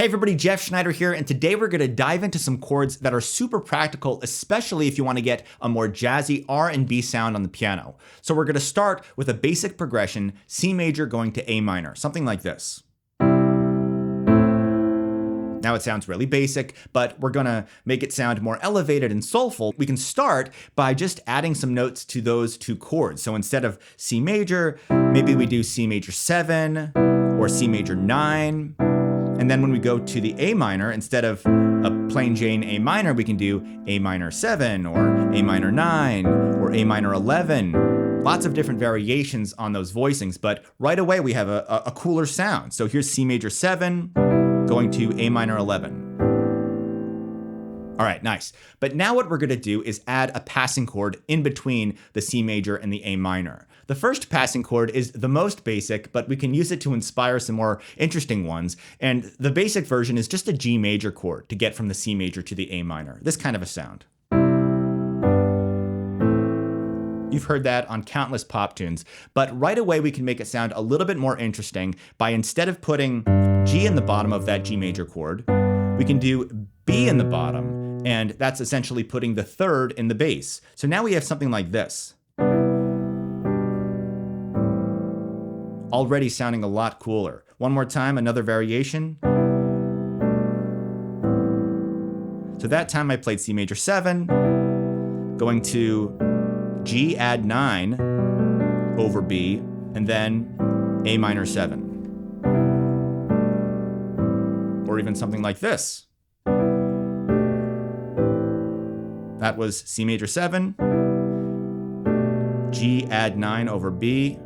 Hey everybody, Jeff Schneider here, and today we're going to dive into some chords that are super practical, especially if you want to get a more jazzy R&B sound on the piano. So we're going to start with a basic progression, C major going to A minor, something like this. Now it sounds really basic, but we're going to make it sound more elevated and soulful. We can start by just adding some notes to those two chords. So instead of C major, maybe we do C major 7 or C major 9. And then when we go to the A minor, instead of a plain Jane A minor, we can do A minor 7 or A minor 9 or A minor 11. Lots of different variations on those voicings, but right away we have a cooler sound. So here's C major 7 going to A minor 11. All right, nice. But now what we're gonna do is add a passing chord in between the C major and the A minor. The first passing chord is the most basic, but we can use it to inspire some more interesting ones. And the basic version is just a G major chord to get from the C major to the A minor. This kind of a sound. You've heard that on countless pop tunes, but right away we can make it sound a little bit more interesting by, instead of putting G in the bottom of that G major chord, we can do B in the bottom. And that's essentially putting the third in the bass. So now we have something like this. Already sounding a lot cooler. One more time, another variation. So that time I played C major 7, going to G add 9 over B, and then A minor 7. Or even something like this. That was C major 7, G add 9 over B,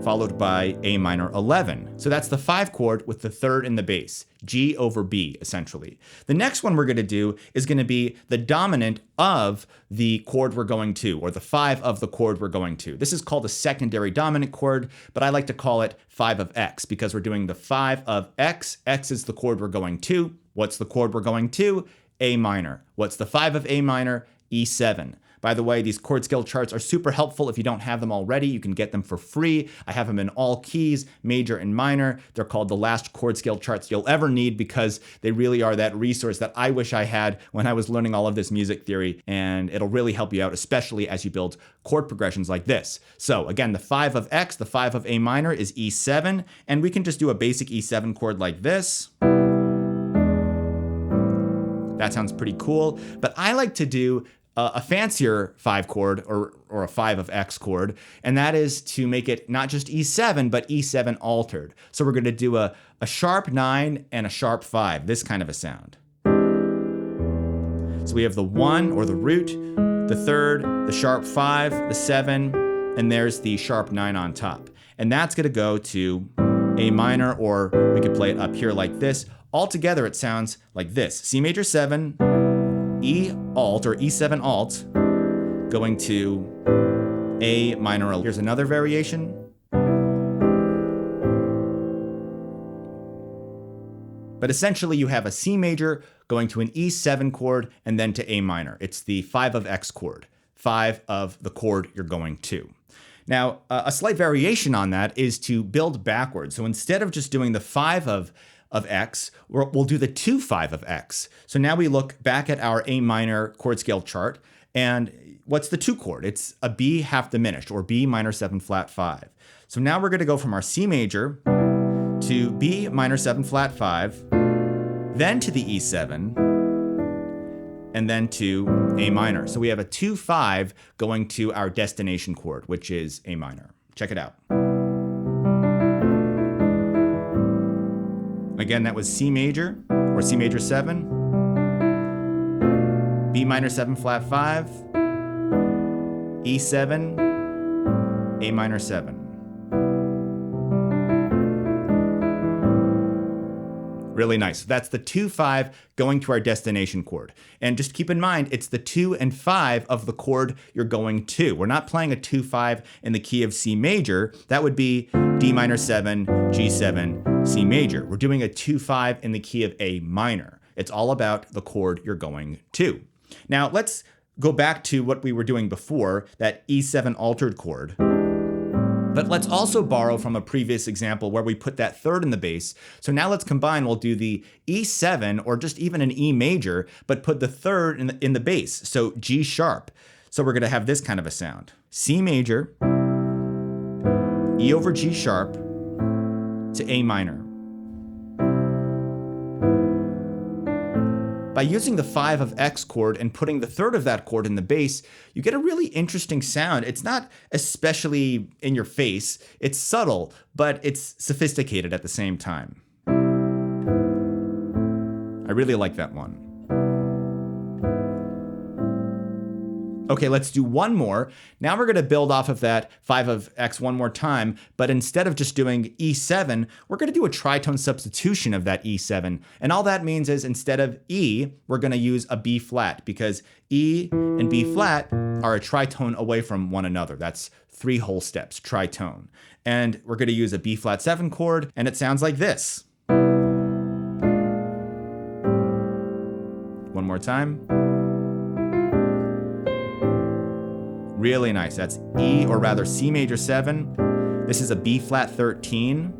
followed by A minor 11. So that's the 5 chord with the third in the bass, G over B, essentially. The next one we're going to do is going to be the dominant of the chord we're going to, or the 5 of the chord we're going to. This is called a secondary dominant chord, but I like to call it 5 of X because we're doing the 5 of X. X is the chord we're going to. What's the chord we're going to? A minor. What's the 5 of A minor? E7. By the way, these chord scale charts are super helpful. If you don't have them already, you can get them for free. I have them in all keys, major and minor. They're called the last chord scale charts you'll ever need because they really are that resource that I wish I had when I was learning all of this music theory, and it'll really help you out, especially as you build chord progressions like this. So again, the 5 of X, the 5 of A minor is E7, and we can just do a basic E7 chord like this. That sounds pretty cool, but I like to do a fancier 5 chord or a 5 of X chord, and that is to make it not just E7, but E7 altered. So we're gonna do a sharp 9 and a sharp 5, this kind of a sound. So we have the 1 or the root, the third, the sharp 5, the 7, and there's the sharp 9 on top. And that's gonna go to A minor, or we could play it up here like this. Altogether, it sounds like this. C major 7, E alt or E7 alt, going to A minor. Here's another variation. But essentially you have a C major going to an E7 chord and then to A minor. It's the 5 of X chord, 5 of the chord you're going to. Now, a slight variation on that is to build backwards. So instead of just doing the 5 of X, we'll do the 2-5 of X. So now we look back at our A minor chord scale chart, and what's the 2 chord? It's a B half diminished, or B minor 7 flat 5. So now we're going to go from our C major to B minor 7 flat 5, then to the E7, and then to A minor. So we have a 2-5 going to our destination chord, which is A minor. Check it out. Again, that was C major, or C major 7, B minor 7 flat 5, E7, A minor 7. Really nice. That's the 2-5 going to our destination chord. And just keep in mind, it's the 2 and 5 of the chord you're going to. We're not playing a 2-5 in the key of C major. That would be D minor 7, G7, C major. We're doing a 2-5 in the key of A minor. It's all about the chord you're going to. Now let's go back to what we were doing before, that E7 altered chord. But let's also borrow from a previous example where we put that third in the bass. So now let's combine. We'll do the E7 or just even an E major, but put the third in the bass. So G sharp. So we're going to have this kind of a sound. C major, E over G sharp to A minor. By using the 5 of X chord and putting the third of that chord in the bass, you get a really interesting sound. It's not especially in your face. It's subtle, but it's sophisticated at the same time. I really like that one. Okay, let's do one more. Now we're gonna build off of that 5 of X one more time, but instead of just doing E7, we're gonna do a tritone substitution of that E7. And all that means is instead of E, we're gonna use a B flat because E and B flat are a tritone away from one another. That's 3 whole steps, tritone. And we're gonna use a B flat 7 chord, and it sounds like this. One more time. Really nice. That's E, or rather C major 7. This is a B flat 13,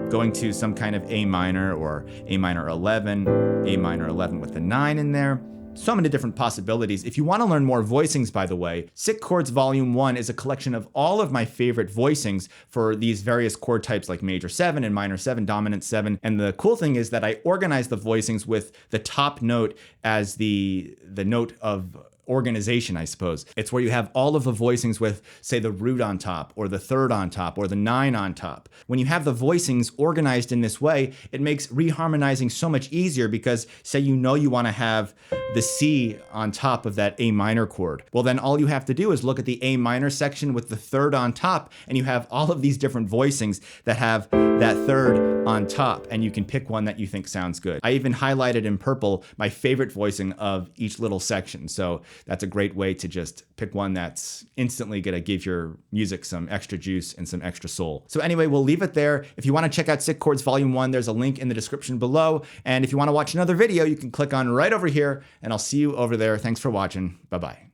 going to some kind of A minor or A minor 11, A minor 11 with the 9 in there. So many different possibilities. If you want to learn more voicings, by the way, Sick Chords Volume 1 is a collection of all of my favorite voicings for these various chord types like major 7 and minor 7, dominant 7. And the cool thing is that I organize the voicings with the top note as the note of organization, I suppose. It's where you have all of the voicings with, say, the root on top, or the third on top, or the 9 on top. When you have the voicings organized in this way, it makes reharmonizing so much easier because, say, you want to have the C on top of that A minor chord. Well, then all you have to do is look at the A minor section with the third on top, and you have all of these different voicings that have that third on top, and you can pick one that you think sounds good. I even highlighted in purple my favorite voicing of each little section. So that's a great way to just pick one that's instantly gonna give your music some extra juice and some extra soul. So anyway, we'll leave it there. If you wanna check out Sick Chords Volume 1, there's a link in the description below. And if you wanna watch another video, you can click on right over here, and I'll see you over there. Thanks for watching. Bye-bye.